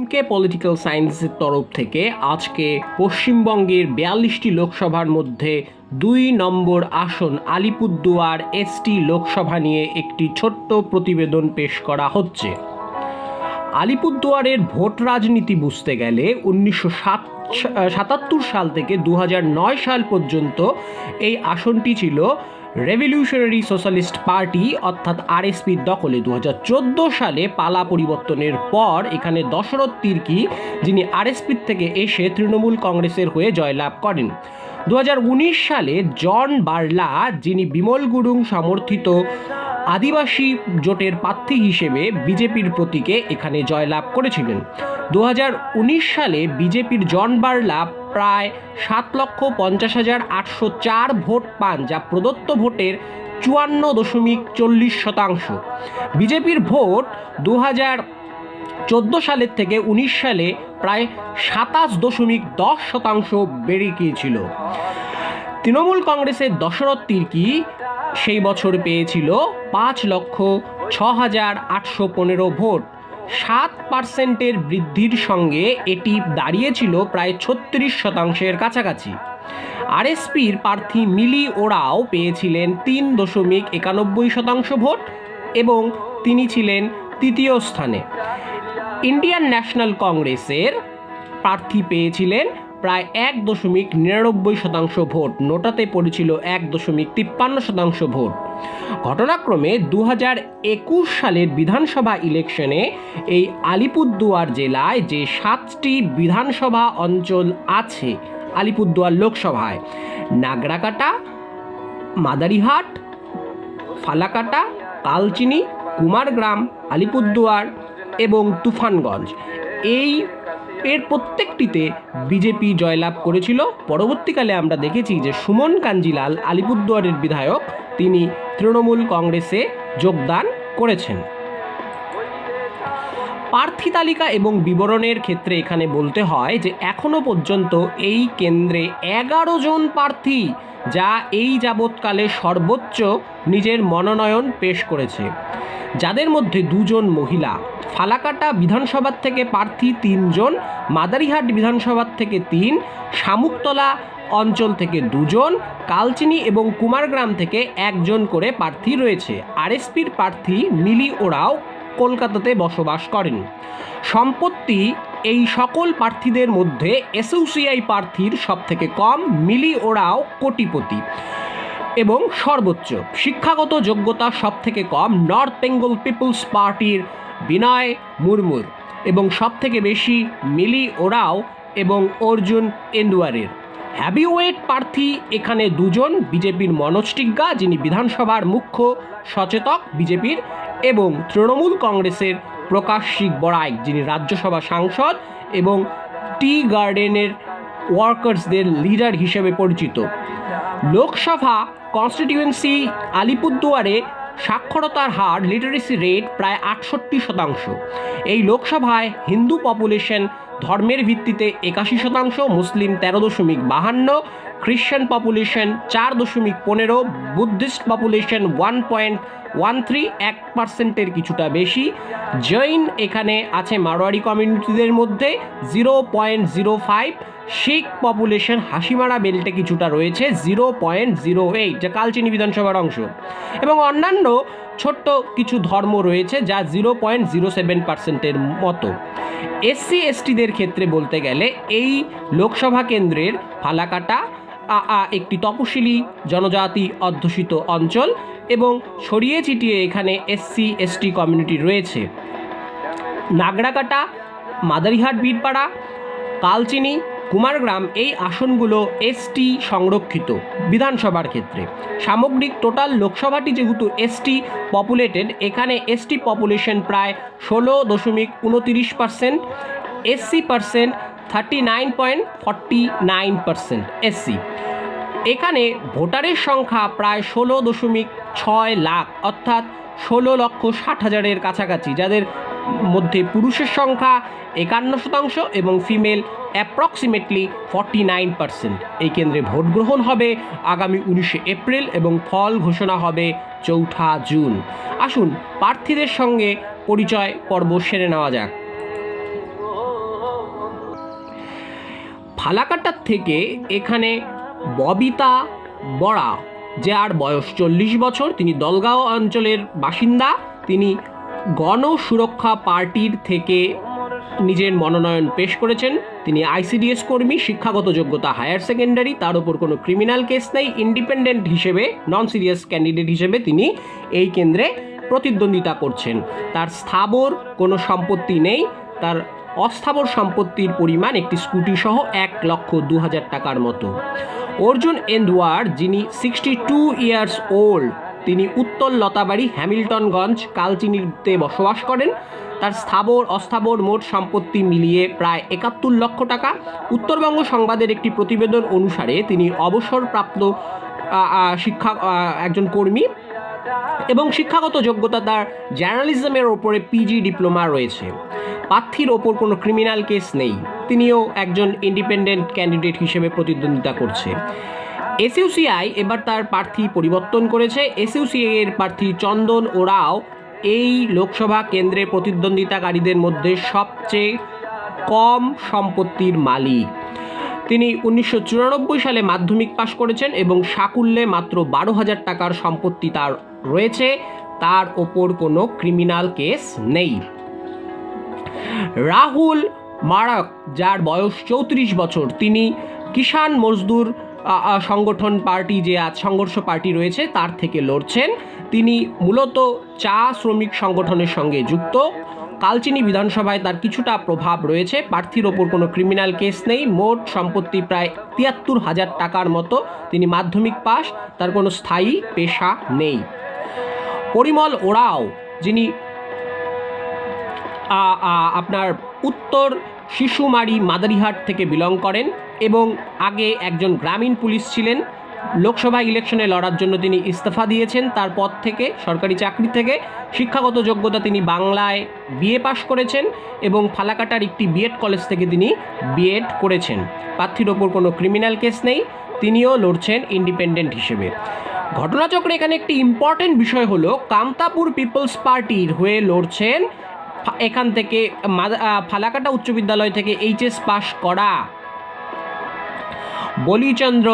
এমকে political সায়েন্সের তরফ থেকে আজকে পশ্চিমবঙ্গের 42টি লোকসভার মধ্যে 2 নম্বর আসন আলিপুরদুয়ার এসটি লোকসভা নিয়ে একটি ছোট্ট প্রতিবেদন পেশ করা হচ্ছে। আলিপুরদুয়ারের ভোট রাজনীতি বুঝতে গেলে 1977 সাল থেকে 2009 সাল পর্যন্ত এই আসনটি ছিল রেভলিউশনারি সোশ্যালিস্ট পার্টি অর্থাৎ আরএসপির দখলে। 2014 সালে পালা পরিবর্তনের পর এখানে দশরথ তির্কি, যিনি আরএসপির থেকে এসে তৃণমূল কংগ্রেসের হয়ে জয়লাভ করেন। 2019 সালে জন বার্লা, যিনি বিমল গুরুং সমর্থিত আদিবাসী জোটের প্রার্থী হিসেবে বিজেপির প্রতীকে এখানে জয়লাভ করেছিলেন। 2019 সালে বিজেপির জন বার্লা প্রায় 7,50,804 ভোট পান, যা প্রদত্ত ভোটের 54.40%। বিজেপির ভোট 2014 সালের থেকে 19 সালে প্রায় 27.10% বেড়ে গিয়েছিল। তৃণমূল কংগ্রেসের দশরথ তির্কি সেই বছর পেয়েছিল 5,06,815 ভোট। 7% বৃদ্ধির সঙ্গে এটি দাঁড়িয়েছিল প্রায় 36%-এর কাছাকাছি। আরএসপির প্রার্থী মিলি ওরাও পেয়েছিলেন 3.91% ভোট এবং তিনি ছিলেন তৃতীয় স্থানে। ইন্ডিয়ান ন্যাশনাল কংগ্রেসের প্রার্থী পেয়েছিলেন প্রায় 1.99% ভোট। নোটাতে পড়েছিল 1.53% ভোট। ঘটনাক্রমে 2021 সালের বিধানসভা ইলেকশনে এই আলিপুরদুয়ার জেলায় যে 7টি বিধানসভা অঞ্চল আছে আলিপুরদুয়ার লোকসভায়, নাগরাকাটা, মাদারিহাট, ফালাকাটা, কালচিনি, কুমারগ্রাম, আলিপুরদুয়ার এবং তুফানগঞ্জ, এর প্রত্যেকটিতে বিজেপি জয়লাভ করেছিল। পরবর্তীকালে আমরা দেখেছি যে সুমন কাঞ্জিলাল, আলিপুরদুয়ারের বিধায়ক, তিনি তৃণমূল কংগ্রেসে যোগদান করেছেন। প্রার্থী তালিকা এবং বিবরণের ক্ষেত্রে এখানে বলতে হয় যে এখনো পর্যন্ত এই কেন্দ্রে 11 জন প্রার্থী, যা এই যাবৎকালে সর্বোচ্চ নিজের মনোনয়ন পেশ করেছে, যাদের মধ্যে 2 জন মহিলা। ফালাকাটা বিধানসভার থেকে প্রার্থী 3 জন, মাদারিহাট বিধানসভার থেকে 3, শামুকতলা অঞ্চল থেকে 2 জন, কালচিনি এবং কুমারগ্রাম থেকে 1 জন করে প্রার্থী রয়েছে। আরএসপির প্রার্থী মিলি ওরাও কলকাতাতে বসবাস করেন। সম্পত্তি এই সকল প্রার্থীদের মধ্যে এসইউসিআই প্রার্থীর সবথেকে কম, মিলি ওরাও কোটিপতি এবং সর্বোচ্চ। শিক্ষাগত যোগ্যতা সবথেকে কম নর্থ বেঙ্গল পিপলস পার্টির বিনয় মুর্মুর এবং সবথেকে বেশি মিলি ওরাও এবং অর্জুন এন্দুয়ারের। হ্যাভিওয়েট প্রার্থী এখানে 2 জন, বিজেপির মনোজ টিগ্গা, যিনি বিধানসভার মুখ্য সচেতক বিজেপির, এবং তৃণমূল কংগ্রেসের প্রকাশ সিং বড়াই, যিনি রাজ্যসভা সাংসদ এবং টি গার্ডেনের ওয়ার্কার্সদের লিডার হিসেবে পরিচিত। লোকসভা কনস্টিটিউয়েন্সি আলিপুরদুয়ারে সাক্ষরতার হার, লিটারেসি রেট প্রায় 68%। এই লোকসভায় হিন্দু পপুলেশন ধর্মের ভিত্তিতে 81%, মুসলিম 13.52, খ্রিশ্চান পপুলেশন 4.15, বুদ্ধিস্ট পপুলেশন 1.13, 1%-এর কিছুটা বেশি। জৈন এখানে আছে মারোয়ারি কমিউনিটিদের মধ্যে 0.05, শিখ পপুলেশন হাসিমারা বেল্টে কিছুটা রয়েছে 0.08, যা কালচিনি বিধানসভার অংশ, এবং অন্যান্য ছোট্ট কিছু ধর্ম রয়েছে যা 0.07%-এর মতো। এসসি এসটিদের ক্ষেত্রে বলতে গেলে এই লোকসভা কেন্দ্রের ফালাকাটা একটি তপশিলি জনজাতি অধ্যুষিত অঞ্চল এবং ছড়িয়ে ছিটিয়ে এখানে এসসি এসটি কমিউনিটি রয়েছে। নাগরাকাটা, মাদারিহাট, বীরপাড়া, কালচিনি, কুমারগ্রাম এই আসনগুলো এসটি সংরক্ষিত বিধানসভার ক্ষেত্রে। সামগ্রিক টোটাল লোকসভাটি যেহেতু এসটি পপুলেটেড, এখানে এসটি পপুলেশন প্রায় 16.29%, এসসি পার্সেন্ট 39.49% এসসি। এখানে ভোটারের সংখ্যা প্রায় 16.6 লাখ, অর্থাৎ 16,60,000-এর কাছাকাছি, যাদের মধ্যে পুরুষের সংখ্যা 51% এবং ফিমেল অ্যাপ্রক্সিমেটলি 49%। এই কেন্দ্রে ভোট গ্রহণ হবে আগামী 19শে এপ্রিল এবং ফল ঘোষণা হবে 4 জুন। আসুন প্রার্থীদের সঙ্গে পরিচয় পর্ব সেরে নেওয়া যাক। ফালাকাটার থেকে এখানে ববিতা বরা, যার বয়স 40 বছর, তিনি দলগাঁও অঞ্চলের বাসিন্দা। তিনি গণসুরক্ষা পার্টির থেকে নিজের মনোনয়ন পেশ করেছেন। তিনি আইসিডিএস কর্মী, শিক্ষাগত যোগ্যতা হায়ার সেকেন্ডারি, তার উপর কোনো ক্রিমিনাল কেস নেই। ইন্ডিপেন্ডেন্ট হিসেবে, নন সিরিয়াস ক্যান্ডিডেট হিসেবে তিনি এই কেন্দ্রে প্রতিদ্বন্দ্বিতা করছেন। তার স্থাবর কোনো সম্পত্তি নেই। তার অস্থাবর সম্পত্তির পরিমাণ একটি স্কুটি সহ 1,02,000 টাকার মতো। অর্জুন এন্দওয়ার, যিনি 62 ইয়ার্স ওল্ড, তিনি উত্তর লতাবাড়ি, হ্যামিল্টনগঞ্জ, কালচিনিতে বসবাস করেন। তার স্থাবর অস্থাবর মোট সম্পত্তি মিলিয়ে প্রায় 71 লক্ষ টাকা। উত্তরবঙ্গ সংবাদের একটি প্রতিবেদন অনুসারে তিনি অবসরপ্রাপ্ত একজন কর্মী এবং শিক্ষাগত যোগ্যতা তার জার্নালিজমের ওপরে পিজি ডিপ্লোমা রয়েছে। প্রার্থীর ওপর কোনো ক্রিমিনাল কেস নেই। তিনিও একজন ইন্ডিপেন্ডেন্ট ক্যান্ডিডেট হিসেবে প্রতিদ্বন্দ্বিতা করছে। এসইউসিআই এবার তার প্রার্থী পরিবর্তন করেছে। এসইউসিআই এর প্রার্থী চন্দন ওরাও এই লোকসভা কেন্দ্রে প্রতিদ্বন্দ্বিতাকারীদের মধ্যে সবচেয়ে কম সম্পত্তির মালিক। তিনি 1994 সালে মাধ্যমিক পাশ করেছেন এবং সাকুল্যে মাত্র 12,000 টাকার সম্পত্তি তার রয়েছে। তার ওপর কোনো ক্রিমিনাল কেস নেই। রাহুল মারাক, যার বয়স 34 বছর, তিনি কিষাণ মজদুর সংগঠন পার্টি, যে আজ সংঘর্ষ পার্টি রয়েছে, তার থেকে লড়ছেন। তিনি মূলত চা শ্রমিক সংগঠনের সঙ্গে যুক্ত। কালচিনি বিধানসভায় তার কিছুটা প্রভাব রয়েছে। প্রার্থীর ওপর কোনো ক্রিমিনাল কেস নেই। মোট সম্পত্তি প্রায় 73,000 টাকার মতো। তিনি মাধ্যমিক পাস। তার কোনো স্থায়ী পেশা নেই। পরিমল ওরাও, যিনি আপনার উত্তর শিশুমারি মাদারিহাট থেকে বিলং করেন এবং আগে একজন গ্রামীণ পুলিশ ছিলেন। লোকসভা ইলেকশনে লড়ার জন্য তিনি ইস্তফা দিয়েছেন তার পদ থেকে, সরকারি চাকরি থেকে। শিক্ষাগত যোগ্যতা তিনি বাংলায় বিএ পাশ করেছেন এবং ফালাকাটার একটি বিএড কলেজ থেকে তিনি বিএড করেছেন। প্রার্থীর ওপর কোনো ক্রিমিনাল কেস নেই। তিনিও লড়ছেন ইন্ডিপেন্ডেন্ট হিসেবে। ঘটনাচক্রে এখানে একটি ইম্পর্টেন্ট বিষয় হলো, কামতাপুর পিপলস পার্টির হয়ে লড়ছেন এখান থেকে ফালাকাটা উচ্চ বিদ্যালয় থেকে এইচএস পাশ করা বলিচন্দ্র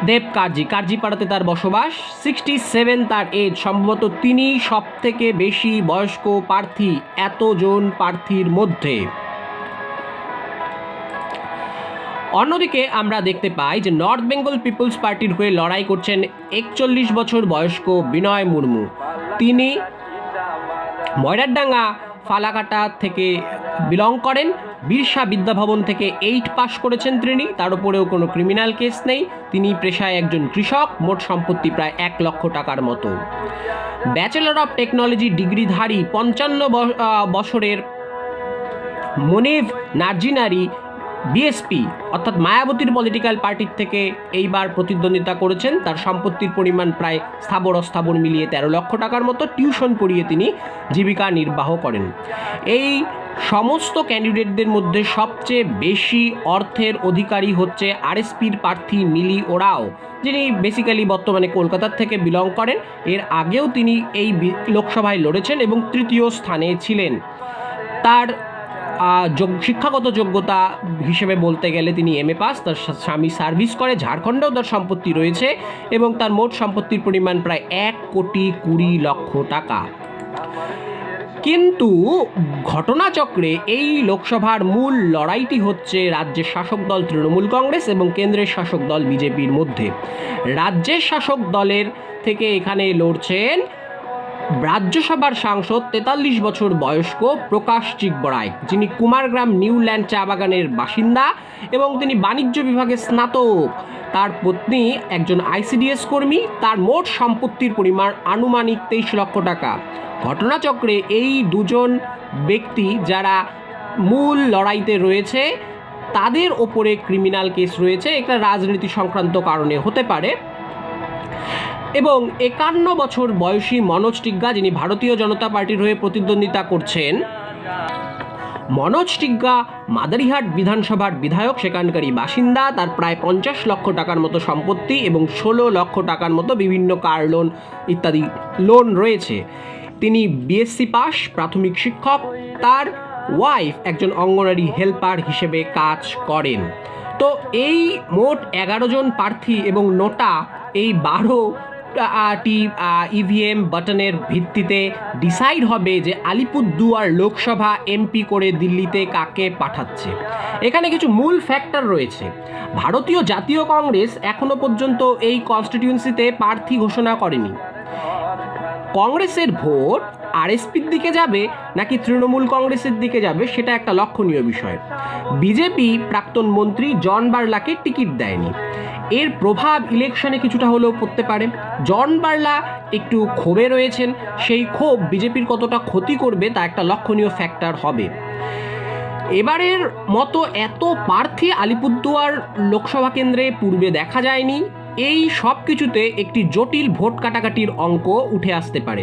দেব কার্জি। কার্জিপাড়াতে তার বসবাস। 67 তার এজ। সম্ভবত তিনি সব থেকে বেশি বয়স্ক প্রার্থী এতজন প্রার্থীর মধ্যে। অন্যদিকে আমরা দেখতে পাই যে নর্থ বেঙ্গল পিপলস পার্টির হয়ে লড়াই করছেন 41 বছর বয়স্ক বিনয় মুর্মু। তিনি ময়রারডাঙ্গা ফালাকাটা থেকে বিলং করেন। বিরসা বিদ্যাভবন থেকে 8 পাশ করেছেন তিনি। তার উপরেও কোনো ক্রিমিনাল কেস নেই। তিনি পেশায় একজন কৃষক। মোট সম্পত্তি প্রায় 1 লক্ষ টাকার মতো। ব্যাচেলর অফ টেকনোলজি ডিগ্রিধারী 55 বছরের মনিভ নার্জিনারি বিএসপি অর্থাৎ মায়াবতীর পলিটিক্যাল পার্টির থেকে এইবার প্রতিদ্বন্দ্বিতা করেছেন। তার সম্পত্তির পরিমাণ প্রায় স্থাবর অস্থাবর মিলিয়ে 13 লক্ষ টাকার মতো। টিউশন পড়িয়ে তিনি জীবিকা নির্বাহ করেন। এই সমস্ত ক্যান্ডিডেটদের মধ্যে সবচেয়ে বেশি অর্থের অধিকারী হচ্ছে আরএসপির প্রার্থী মিলি ওরাও, যিনি বেসিক্যালি বর্তমানে কলকাতার থেকে বিলং করেন। এর আগেও তিনি এই লোকসভায় লড়েছেন এবং তৃতীয় স্থানে ছিলেন। তার শিক্ষাগত যোগ্যতা হিসেবে বলতে গেলে তিনি এমএ পাস। তার স্বামী সার্ভিস করে। ঝাড়খণ্ডেও তার সম্পত্তি রয়েছে এবং তার মোট সম্পত্তির পরিমাণ প্রায় 1,20,00,000 টাকা। কিন্তু ঘটনাচক্রে এই লোকসভার মূল লড়াইটি হচ্ছে রাজ্যের শাসক দল তৃণমূল কংগ্রেস এবং কেন্দ্রের শাসক দল বিজেপির মধ্যে। রাজ্যের শাসক দলের থেকে এখানে লড়ছেন রাজ্যসভার সাংসদ 43 বছর বয়স্ক প্রকাশ চিকবড়াই, যিনি কুমারগ্রাম নিউল্যান্ড চা বাগানের বাসিন্দা এবং তিনি বাণিজ্য বিভাগে স্নাতক। তার পত্নী একজন আইসিডিএস কর্মী। তার মোট সম্পত্তির পরিমাণ আনুমানিক 23 লক্ষ টাকা। ঘটনাচক্রে এই দুজন ব্যক্তি যারা মূল লড়াইতে রয়েছে তাদের ওপরে ক্রিমিনাল কেস রয়েছে। এটা রাজনীতি সংক্রান্ত কারণে হতে পারে। এবং 51 বছর বয়সী মনোজ টিগ্গা, যিনি ভারতীয় জনতা পার্টির হয়ে প্রতিদ্বন্দ্বিতা করছেন। মনোজ টিগ্গা মাদারিহাট বিধানসভার বিধায়ক, সেখানকারই বাসিন্দা। তার প্রায় 50 লক্ষ টাকার মতো সম্পত্তি এবং 16 লক্ষ টাকার মতো বিভিন্ন কার লোন ইত্যাদি লোন রয়েছে। তিনি বিএসসি পাস, প্রাথমিক শিক্ষক। তার ওয়াইফ একজন অঙ্গনারী হেল্পার হিসেবে কাজ করেন। তো এই মোট 11 জন প্রার্থী এবং নোটা এই 12টি ইভিএম বাটনের ভিত্তিতে ডিসাইড হবে যে আলিপুরদুয়ার লোকসভা এমপি করে দিল্লিতে কাকে পাঠাচ্ছে। এখানে কিছু মূল ফ্যাক্টর রয়েছে। ভারতীয় জাতীয় কংগ্রেস এখনো পর্যন্ত এই কনস্টিটিউয়েন্সিতে প্রার্থী ঘোষণা করেনি। কংগ্রেসের ভোট আরএসপির দিকে যাবে নাকি তৃণমূল কংগ্রেসের দিকে যাবে সেটা একটা লক্ষণীয় বিষয়। বিজেপি প্রাক্তন মন্ত্রী জন বার্লাকে টিকিট দেয়নি, এর প্রভাব ইলেকশনে কিছুটা হলেও পড়তে পারে। জন বার্লা একটু ক্ষোভে রয়েছেন, সেই ক্ষোভ বিজেপির কতটা ক্ষতি করবে তা একটা লক্ষণীয় ফ্যাক্টর হবে। এবারের মতো এত প্রার্থী আলিপুরদুয়ার লোকসভা কেন্দ্রে পূর্বে দেখা যায়নি। এই সব কিছুতে একটি জটিল ভোট কাটাকাটির অঙ্ক উঠে আসতে পারে।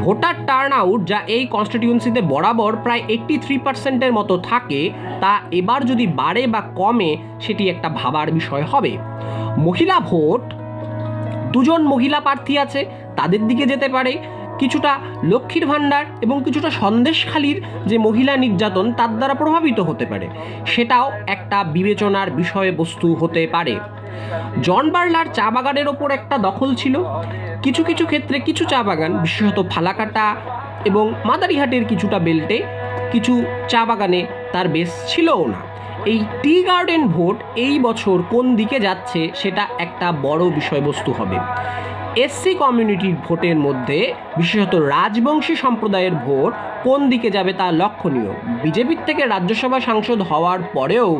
ভোটার টার্ন আউট যা এই কনস্টিটিউয়েন্সিতে বরাবর প্রায় 83% মতো থাকে, তা এবার যদি বাড়ে বা কমে সেটি একটা ভাবার বিষয় হবে। মহিলা ভোট, 2 জন মহিলা প্রার্থী আছে, তাদের দিকে যেতে পারে। কিছুটা লক্ষ্মীর ভাণ্ডার এবং কিছুটা সন্দেশখালির যে মহিলা নির্যাতন তার দ্বারা প্রভাবিত হতে পারে, সেটাও একটা বিবেচনার বিষয়বস্তু হতে পারে। জন বার্লার চা বাগানের ওপর একটা দখল ছিল। কিছু কিছু ক্ষেত্রে কিছু চা বাগান, বিশেষত ফালাকাটা এবং মাদারিহাটের কিছুটা বেল্টে কিছু চা বাগানে তার বেশ ছিলও না। এই টি গার্ডেন ভোট এই বছর কোন দিকে যাচ্ছে সেটা একটা বড় বিষয়বস্তু হবে। এসসি কমিউনিটির ভোটের মধ্যে বিশেষত রাজবংশী সম্প্রদায়ের ভোট কোন দিকে যাবে তা লক্ষণীয়। বিজেপির থেকে রাজ্যসভা সাংসদ হওয়ার পরেও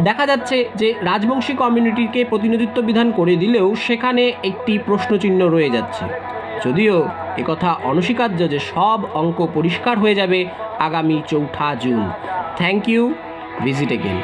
দেখা যাচ্ছে যে রাজবংশী কমিউনিটিকে প্রতিনিধিত্ব বিধান করে দিলেও সেখানে একটি প্রশ্নচিহ্ন রয়ে যাচ্ছে। যদিও একথা অনস্বীকার্য যে সব অঙ্ক পরিষ্কার হয়ে যাবে আগামী 4 জুন। Thank you, visit again.